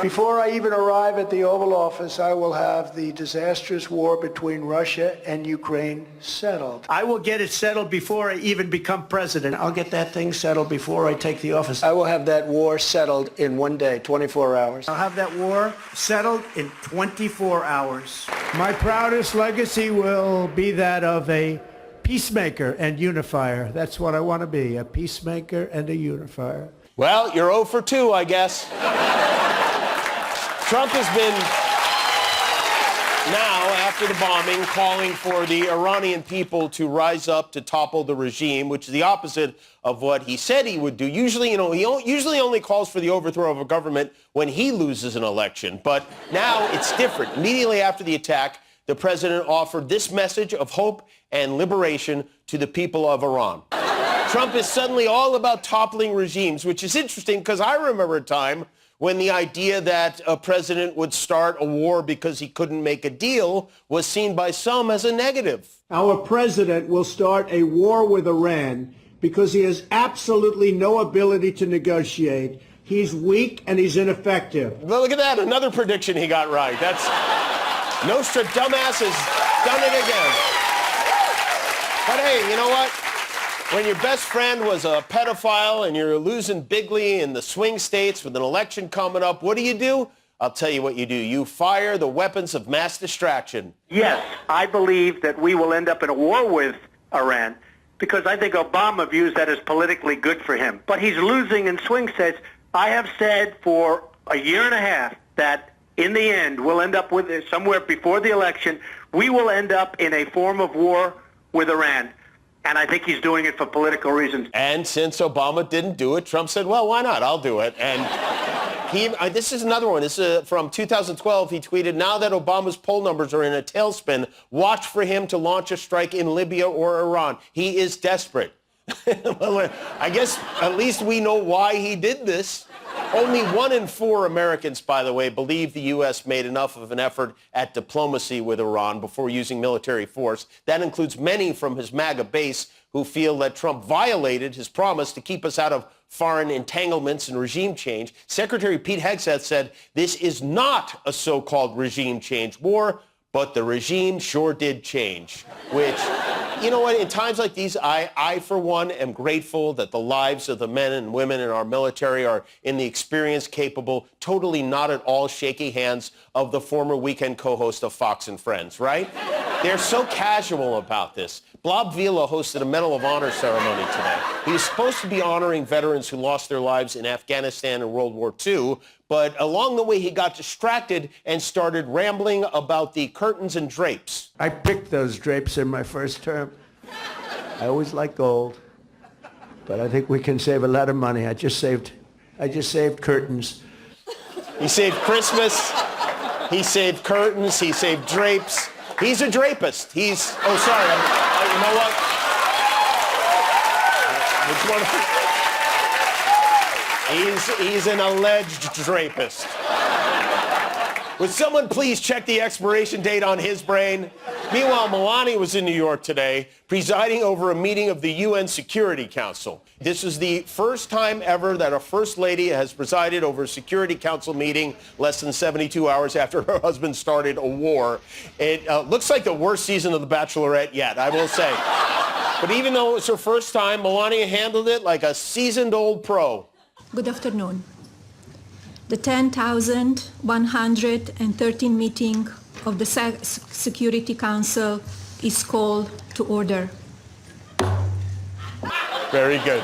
Before I even arrive at the Oval Office, I will have the disastrous war between Russia and Ukraine settled. I will get it settled before I even become president. I'll get that thing settled before I take the office. I will have that war settled in one day, 24 hours. I'll have that war settled in 24 hours. My proudest legacy will be that of a peacemaker and unifier. That's what I want to be, a peacemaker and a unifier. Well, you're 0 for 2, I guess. Trump has been, now, after the bombing, calling for the Iranian people to rise up to topple the regime, which is the opposite of what he said he would do. Usually, he usually only calls for the overthrow of a government when he loses an election. But now it's different. Immediately after the attack, the president offered this message of hope and liberation to the people of Iran. Trump is suddenly all about toppling regimes, which is interesting because I remember a time when the idea that a president would start a war because he couldn't make a deal was seen by some as a negative. Our president will start a war with Iran because he has absolutely no ability to negotiate. He's weak and he's ineffective. Look at that, another prediction he got right. That's NOSTRA DUMBass has done it again. But hey, you know what? When your best friend was a pedophile and you're losing bigly in the swing states with an election coming up, what do? I'll tell you what you do. You fire the weapons of mass distraction. Yes, I believe that we will end up in a war with Iran because I think Obama views that as politically good for him. But he's losing in swing states. I have said for a year and a half that in the end we'll end up with somewhere before the election, we will end up in a form of war with Iran. And I think he's doing it for political reasons. And since Obama didn't do it, Trump said, well, why not? I'll do it. And this is another one. This is from 2012. He tweeted, now that Obama's poll numbers are in a tailspin, watch for him to launch a strike in Libya or Iran. He is desperate. Well, I guess at least we know why he did this. Only 1 in 4 Americans, by the way, believe the U.S. made enough of an effort at diplomacy with Iran before using military force. That includes many from his MAGA base who feel that Trump violated his promise to keep us out of foreign entanglements and regime change. Secretary Pete Hegseth said this is not a so-called regime change war, but the regime sure did change, which, you know what, in times like these, I, for one, am grateful that the lives of the men and women in our military are in the experience capable, totally not at all shaky hands of the former weekend co-host of Fox and Friends, right? They're so casual about this. Blob Vila hosted a Medal of Honor ceremony today. He was supposed to be honoring veterans who lost their lives in Afghanistan in World War II, but along the way he got distracted and started rambling about the curtains and drapes. I picked those drapes in my first term. I always like gold, but I think we can save a lot of money. I just saved curtains. He saved Christmas. He saved curtains. He saved drapes. He's a drapist. You know what? Which one? He's an alleged drapist. Would someone please check the expiration date on his brain? Meanwhile, Melania was in New York today, presiding over a meeting of the UN Security Council. This is the first time ever that a First Lady has presided over a Security Council meeting less than 72 hours after her husband started a war. It looks like the worst season of The Bachelorette yet, I will say. But even though it was her first time, Melania handled it like a seasoned old pro. Good afternoon. The 10,113 meeting of the Security Council is called to order. Very good.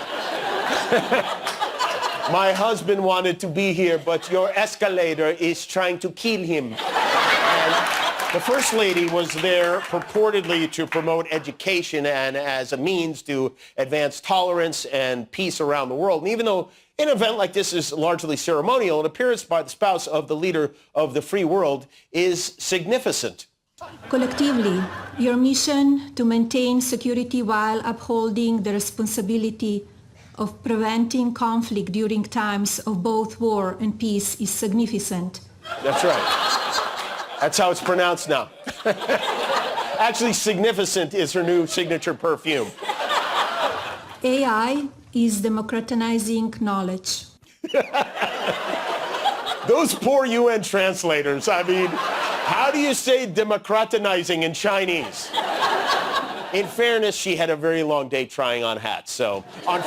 My husband wanted to be here, but your escalator is trying to kill him. And the First Lady was there purportedly to promote education and as a means to advance tolerance and peace around the world. And even though an event like this is largely ceremonial, an appearance by the spouse of the leader of the free world is significant. Collectively, your mission to maintain security while upholding the responsibility of preventing conflict during times of both war and peace is significant. That's right. That's how it's pronounced now. Actually, significant is her new signature perfume. AI is democratizing knowledge. Those poor UN translators. I mean, how do you say democratizing in Chinese? In fairness, she had a very long day trying on hats. So on